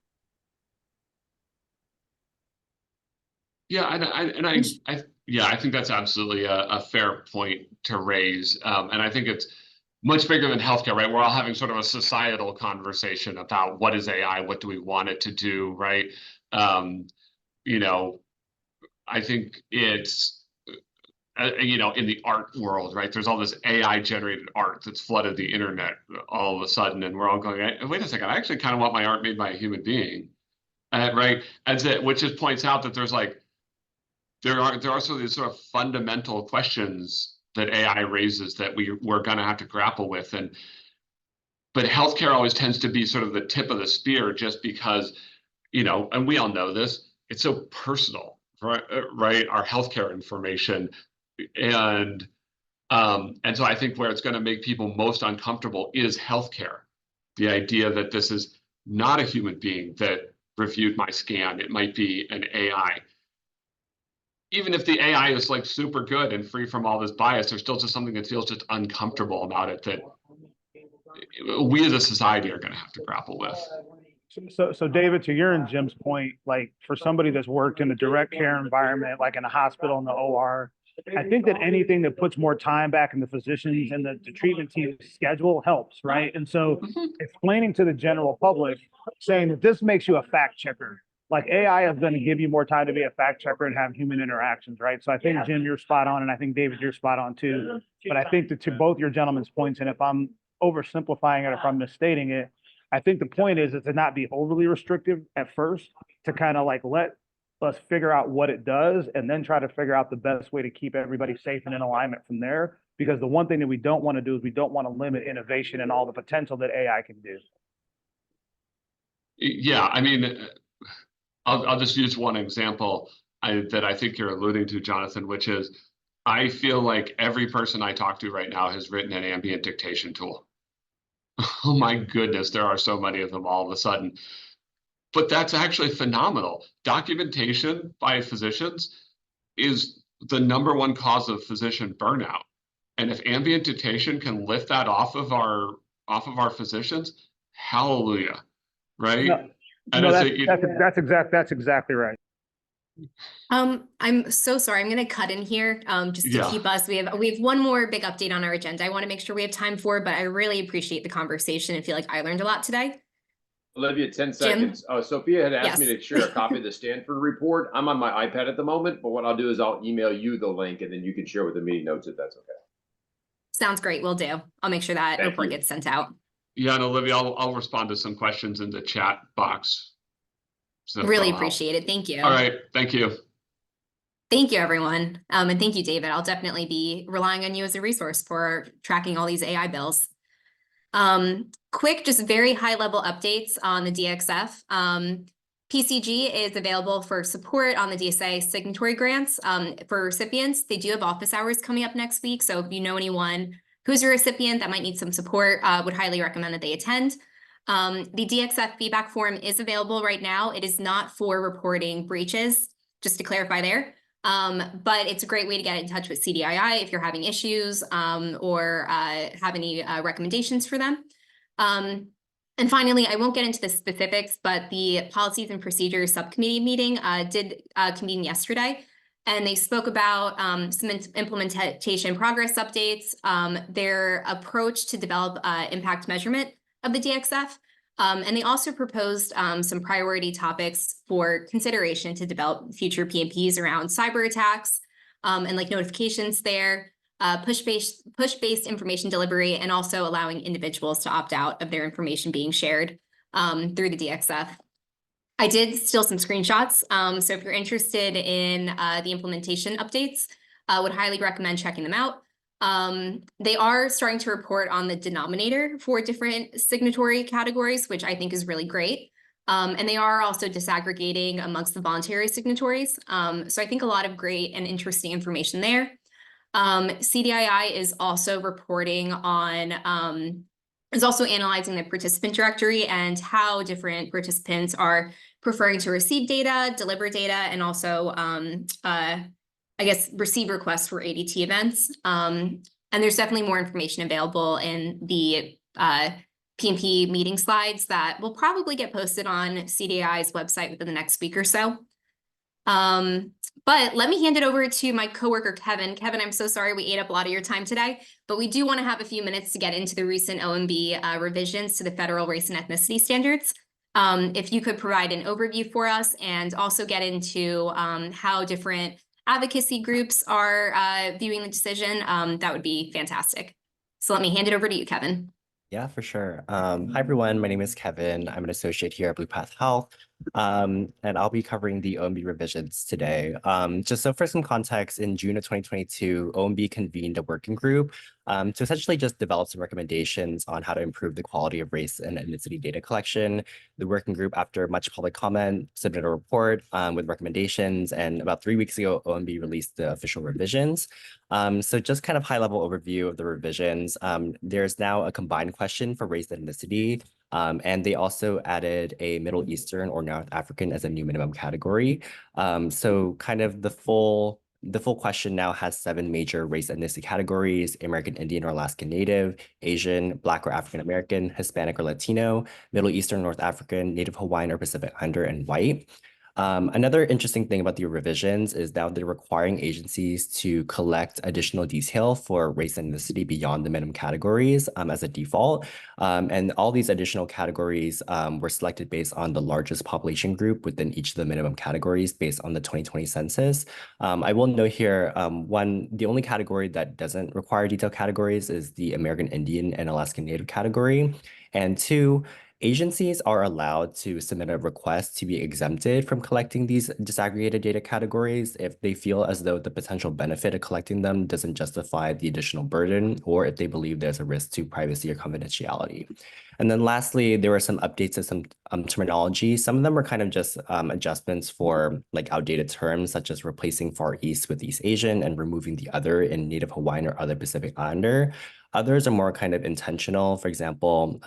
Yeah, I think that's absolutely a fair point to raise, and I think much bigger than healthcare, right? We're all having sort of a societal conversation about what is AI, what do we want it to do, right? You know, I think it's, you know, in the art world, right? There's all this AI generated art that's flooded the internet all of a sudden, and we're all going, wait a second, I actually kind of want my art made by a human being, right? Which just points out that there's like, there are also these sort of fundamental questions that AI raises that we're going to have to grapple with, but healthcare always tends to be sort of the tip of the spear, just because, you know, and we all know this, it's so personal, right? Our healthcare information, and so I think where it's going to make people most uncomfortable is healthcare. The idea that this is not a human being that reviewed my scan, it might be an AI. Even if the AI is like super good and free from all this bias, there's still just something that feels just uncomfortable about it that we as a society are going to have to grapple with. So David, to your and Jim's point, like for somebody that's worked in a direct care environment, like in a hospital in the OR, I think that anything that puts more time back in the physicians and the treatment team's schedule helps, right? And so explaining to the general public, saying that this makes you a fact checker. Like AI is going to give you more time to be a fact checker and have human interactions, right? So I think Jim, you're spot on, and I think David, you're spot on too. But I think that to both your gentlemen's points, and if I'm oversimplifying it, if I'm misstating it, I think the point is to not be overly restrictive at first, to kind of like let us figure out what it does, and then try to figure out the best way to keep everybody safe and in alignment from there. Because the one thing that we don't want to do is we don't want to limit innovation and all the potential that AI can do. Yeah, I mean, I'll just use one example that I think you're alluding to, Jonathan, which is I feel like every person I talk to right now has written an ambient dictation tool. Oh my goodness, there are so many of them all of a sudden. But that's actually phenomenal. Documentation by physicians is the #1 cause of physician burnout. And if ambient dictation can lift that off of our physicians, hallelujah, right? No, And no, that's that's exactly right. I'm so sorry. I'm going to cut in here just to Yeah. keep us. We have one more big update on our agenda I want to make sure we have time for, but I really appreciate the conversation and feel like I learned a lot today. Olivia, 10 seconds. Sophia had asked me Yes. to share a copy of the Stanford report. I'm on my iPad at the moment, but what I'll do is I'll email you the link and then you can share with the meeting notes if that's okay. Sounds great. Will do. I'll make sure that Thank report you. gets sent out. Yeah, and Olivia, I'll respond to some questions in the chat box. So Really that'll help. appreciate it. Thank you. All right, thank you. Thank you, everyone. And thank you, David. I'll definitely be relying on you as a resource for tracking all these AI bills. Quick, just very high level updates on the DXF. PCG is available for support on the DSA signatory grants for recipients. They do have office hours coming up next week. So if you know anyone who's a recipient that might need some support, would highly recommend that they attend. The DXF feedback form is available right now. It is not for reporting breaches, just to clarify there. But it's a great way to get in touch with CDII if you're having issues or have any recommendations for them. And finally, I won't get into the specifics, but the Policies and Procedures Subcommittee meeting did convene yesterday, and they spoke about some implementation progress updates, their approach to develop impact measurement of the DXF, and they also proposed some priority topics for consideration to develop future PMPs around cyber attacks and like notifications there, push-based information delivery, and also allowing individuals to opt out of their information being shared through the DXF. I did steal some screenshots, so if you're interested in the implementation updates, I would highly recommend checking them out. They are starting to report on the denominator for different signatory categories, which I think is really great. And they are also disaggregating amongst the voluntary signatories. So I think a lot of great and interesting information there. CDII is also reporting on, is also analyzing the participant directory and how different participants are preferring to receive data, deliver data, and also, I guess, receive requests for ADT events. And there's definitely more information available in the PMP meeting slides that will probably get posted on CDI's website within the next week or so. But let me hand it over to my coworker, Kevin. Kevin, I'm so sorry we ate up a lot of your time today, but we do want to have a few minutes to get into the recent OMB revisions to the federal race and ethnicity standards. If you could provide an overview for us and also get into how different advocacy groups are viewing the decision, that would be fantastic. So let me hand it over to you, Kevin. Yeah, for sure. Hi, everyone. My name is Kevin. I'm an associate here at Blue Path Health, and I'll be covering the OMB revisions today. Just so for some context, in June of 2022, OMB convened a working group to essentially just develop some recommendations on how to improve the quality of race and ethnicity data collection. The working group, after much public comment, submitted a report with recommendations, and about 3 weeks ago, OMB released the official revisions. So just kind of high-level overview of the revisions. There's now a combined question for race and ethnicity, and they also added a Middle Eastern or North African as a new minimum category. So kind of the full question now has 7 major race ethnicity categories: American Indian or Alaskan Native, Asian, Black or African American, Hispanic or Latino, Middle Eastern, North African, Native Hawaiian or Pacific Islander, and white. Another interesting thing about the revisions is now they're requiring agencies to collect additional detail for race and ethnicity beyond the minimum categories as a default. And all these additional categories were selected based on the largest population group within each of the minimum categories based on the 2020 census. I will note here, the only category that doesn't require detailed categories is the American Indian and Alaskan Native category. And 2, agencies are allowed to submit a request to be exempted from collecting these disaggregated data categories if they feel as though the potential benefit of collecting them doesn't justify the additional burden, or if they believe there's a risk to privacy or confidentiality. And then lastly, there were some updates to some terminology. Some of them were kind of just adjustments for like outdated terms, such as replacing Far East with East Asian and removing the other in Native Hawaiian or other Pacific Islander. Others are more kind of intentional. For example,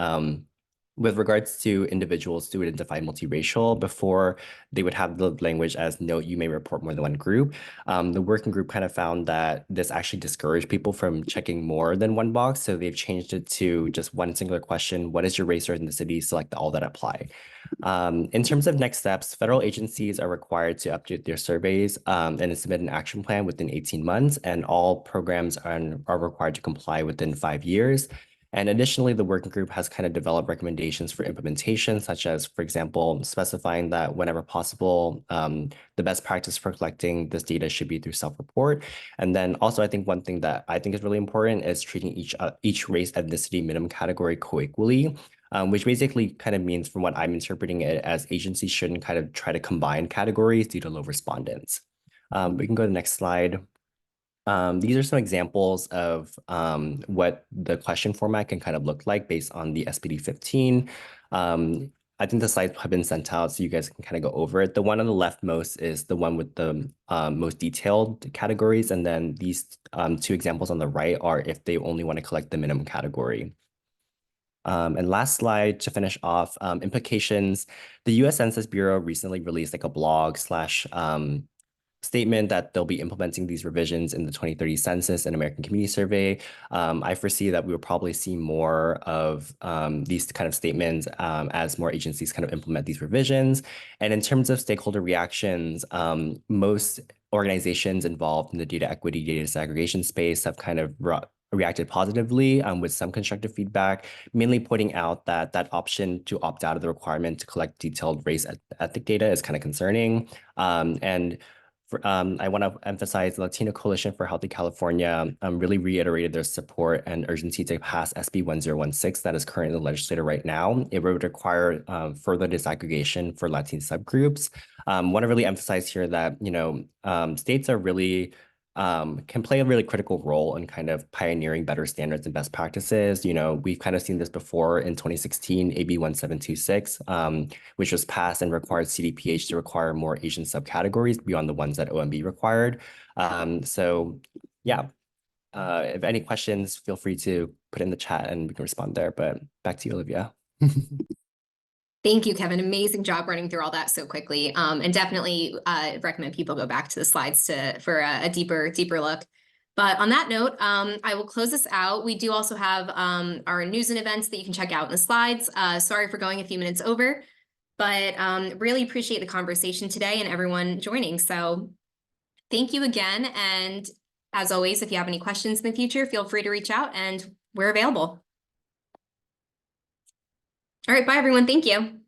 with regards to individuals who identify multiracial, before they would have the language as note, you may report more than one group. The working group kind of found that this actually discouraged people from checking more than one box. So they've changed it to just one singular question: what is your race or ethnicity? Select all that apply. In terms of next steps, federal agencies are required to update their surveys and submit an action plan within 18 months, and all programs are required to comply within 5 years. And additionally, the working group has kind of developed recommendations for implementation, such as, for example, specifying that whenever possible, the best practice for collecting this data should be through self-report. And then also, I think one thing that I think is really important is treating each race ethnicity minimum category co-equally, which basically kind of means, from what I'm interpreting it, as agencies shouldn't kind of try to combine categories due to low respondents. We can go to the next slide. These are some examples of what the question format can kind of look like based on the SPD 15. I think the slides have been sent out so you guys can kind of go over it. The one on the leftmost is the one with the most detailed categories. And then these 2 examples on the right are if they only want to collect the minimum category. And last slide to finish off, implications. The US Census Bureau recently released like a blog / statement that they'll be implementing these revisions in the 2030 census and American Community Survey. I foresee that we will probably see more of these kind of statements as more agencies kind of implement these revisions. And in terms of stakeholder reactions, most organizations involved in the data equity, data disaggregation space have kind of reacted positively with some constructive feedback, mainly pointing out that that option to opt out of the requirement to collect detailed race ethnic data is kind of concerning. I want to emphasize the Latino Coalition for Healthy California really reiterated their support and urgency to pass SB 1016 that is currently in the legislature right now. It would require further disaggregation for Latin subgroups. Want to really emphasize here that, states are really can play a really critical role in kind of pioneering better standards and best practices. We've kind of seen this before in 2016, AB 1726, which was passed and required CDPH to require more Asian subcategories beyond the ones that OMB required. So yeah, if any questions, feel free to put in the chat and we can respond there, but back to you, Olivia. Thank you, Kevin. Amazing job running through all that so quickly. And definitely recommend people go back to the slides for a deeper look. But on that note, I will close this out. We do also have our news and events that you can check out in the slides. Sorry for going a few minutes over. But really appreciate the conversation today and everyone joining. So thank you again. And as always, if you have any questions in the future, feel free to reach out and we're available. All right, bye everyone. Thank you.